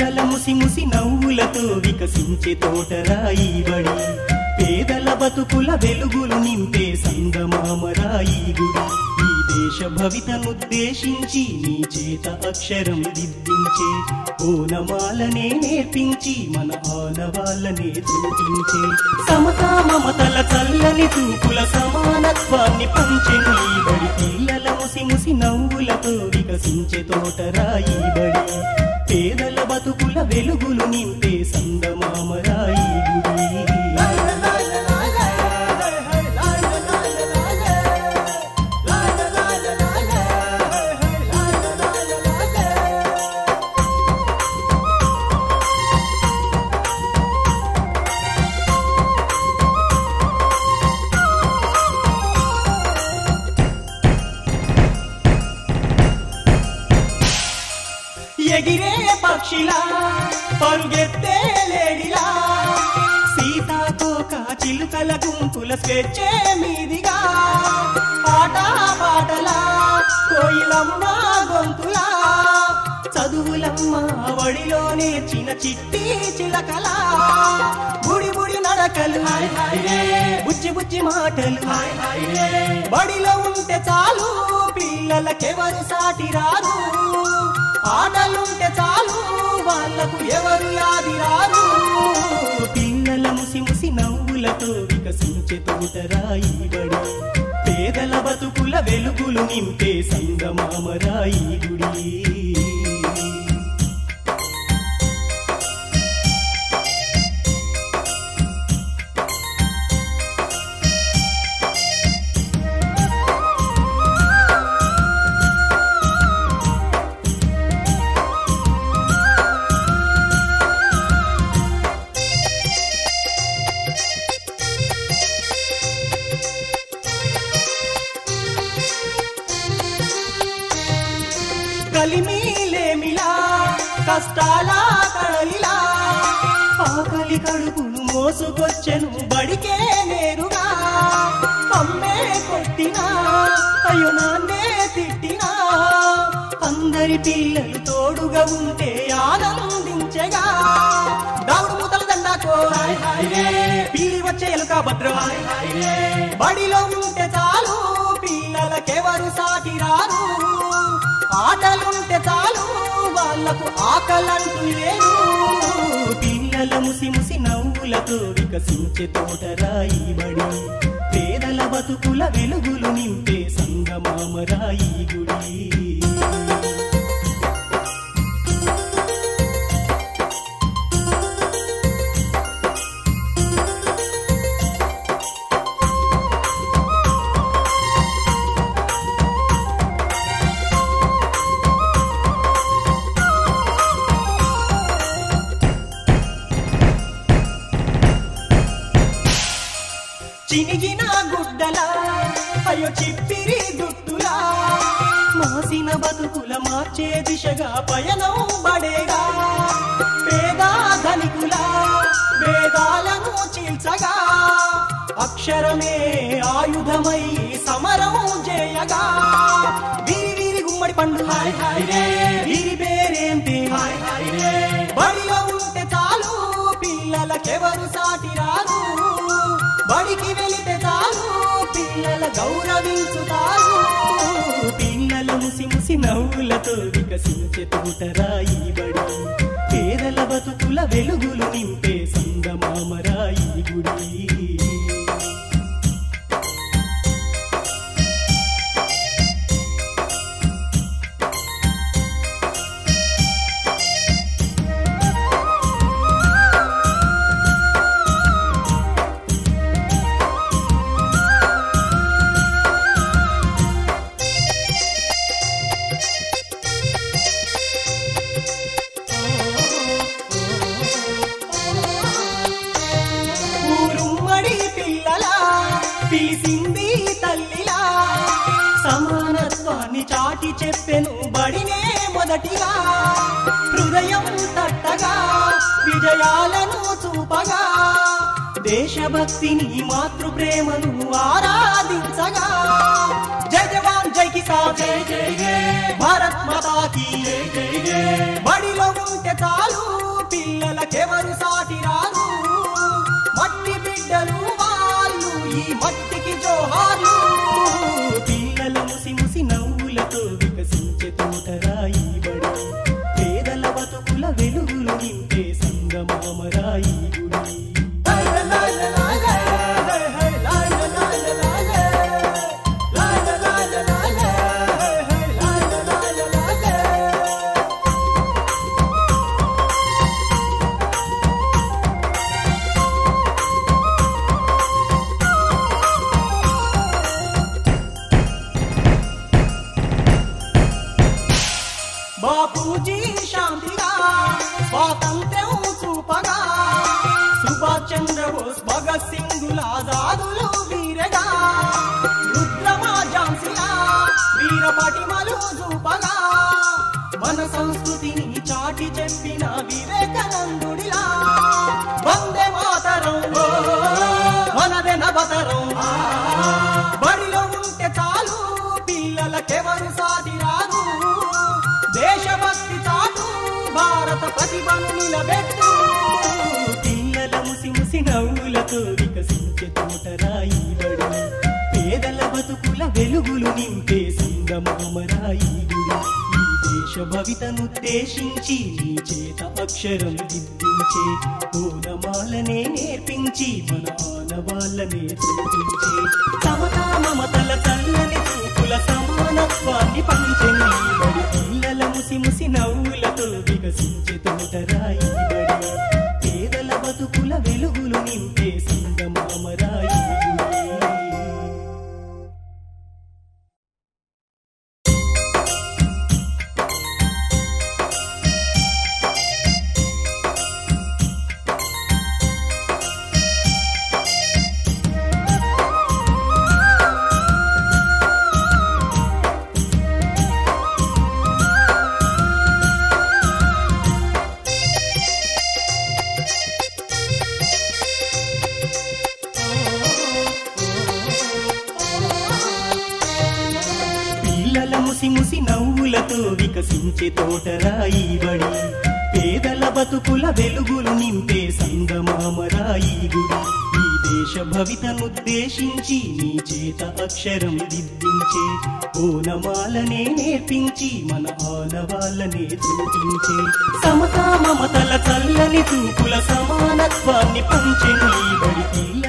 పిల్లల ముసి ముసి నవ్వులతో వికసించే తోటరాయి బడి, పేదల బతుకుల వెలుగులు నింపే సంగమామరాయి గుడి. ఈ దేశ భవితనుద్దేశించి నీ చేత అక్షరం దిద్దించే ఓనమాలనే నేర్పించి మన ఆనవాళ్ళనే చూపించే సమతా మమతల చల్లని చూపుల సమానత్వాన్ని పంచెను ఈ బడి. పిల్లల ముసి ముసి నవ్వులతో వికసించే తోటరాయి బడి, పేదల బతుకుల వెలుగులు నింపే సంగమామరాయి గుడి. ఎగిరే పక్షిలా పరుగెత్తే లేడిలా, సీతాకోక చిలుకల గుంపుల స్వేచ్ఛే మీదిగా, ఆట పాటలా కోయిలమ్మ గొంతులా, చదువులమ్మ వడిలో నేర్చిన చిట్టి చిలకలా, బుడి బుడి నడకలు బుజ్జి బుజ్జి మాటలు, బడిలో ఉంటే చాలు పిల్లలకెవరు సాటి రారు, ఆటలుంటే చాలు వాళ్ళకు ఎవరు యాది రారు. పిల్లల ముసి ముసి నవ్వులతో వికసించే తోటరాయి బడి, పేదల బతుకుల వెలుగులు నింపే సంగమామరాయి గుడి. కలిమిలేమిలా కష్టాల కడలిలా, ఆకలి కడుపును మోసుకొచ్చెను బడికే నేరుగా, అమ్మే కొట్టినా అయ్యో నాన్నే తిట్టినా, అందరి పిల్లలు తోడుగా ఉంటే ఆనందించగా, దావుడు మూతల దండాకో పీలి వచ్చే ఎలుక భద్రం, బడిలో ఉంటే చాలు పిల్లలకెవరు సాటి రారు, ఆటలుంటే చాలు వాళ్ళకు ఆకలంటూ లేదు. పిల్లల ముసి ముసి నవ్వులతో వికసించే తోటరాయి బడి, పేదల బతుకుల వెలుగులు నింపే సంగమామరాయి గుడి. చినిగిన గుడ్డలా అయ్యో చిప్పిరి దుత్తులా, మాసిన బతుకుల మార్చే దిశగా పయనం బడేగా, పేద ధనికుల భేదాలను చీల్చగా, అక్షరమే ఆయుధమై సమరం చేయగా, వీరి వీరి గుమ్మడి పండు వీరి పేరేంటి, బడిలో ఉంటే చాలు పిల్లలకెవరు సాటి రారు, బడికి వెళితే చాలు పిల్లల గౌరవించుతారు. పిల్లల ముసి ముసి నవ్వులతో వికసించే తోటరాయి బడి, పేదల బతుకుల వెలుగులు నింపే సంగమామరాయి గుడి. పిలిసింది తల్లిలా, సమానత్వాన్ని చాటి చెప్పెను బడినే మొదటిగా, హృదయం తట్టగా విజయాలను చూపగా, దేశభక్తిని మాతృప్రేమను ఆరాధించగా, జై జవాన్ జై కిసాన్ జై జై జై, భారత్ మాతా కీ జై జై జై, బడిలో ఉంటే చాలు జోహార్లు పిల్లల ముసి ముసి నవ్వులతో వికసించే తోటరాయి బడి పేదల బతుకుల వెలుగులు నింపే సంగమామరాయి గుడి బాపూజీ శాంతిగా స్వాతంత్ర్యం చూపగా సుభాష్ చంద్రబోస్ భగత్ సింగుల ఆజాదులు వీరగా రుద్రమా ఝాన్సీలా వీర పటిమలు చూపగా మన సంస్కృతిని చాటి చెప్పిన వివేకానందుడిలా వందే మాతరం మనదే నవతరం బడిలో ఉంటే చాలు పిల్లలకెవరు సాటి రాదు దేశభక్తి చాటు భారత ప్రతిభను నిలబెట్టు పిల్లల ముసి ముసి నవ్వులతో వికసించే తోటరాయి బడి పేదల బతుకుల వెలుగులు నింపే సంగమామరాయి గుడి ఈ దేశ భవితనుద్దేశించి నీ చేత అక్షరం దిద్దించే ఓనమాలనే నేర్పించి మన ఆనవాళ్ళనే చూపించే సమతా మమతల చల్లని చూపుల సమానత్వాన్ని పంచే నీ బడి పిల్లల ముసి ముసి నవ్వులతో వికసించే తోటరాయి బడి పేదల బతుకుల వెలుగులు నింపే సంగమామరాయి గుడి పిల్లల ముసి ముసి నవ్వులతో వికసించే తోటరాయి బడి పేదల బతుకుల వెలుగులు నింపే సంగమామరాయి గుడి ఈ దేశ భవితనుద్దేశించి నీ చేత అక్షరం దిద్దించే ఓనమాలనే నేర్పించి మన ఆనవాళ్ళనే చూపించే సమతా మమతల చల్లని చూపుల సమానత్వాన్ని పంచే నీ బడి పిల్ల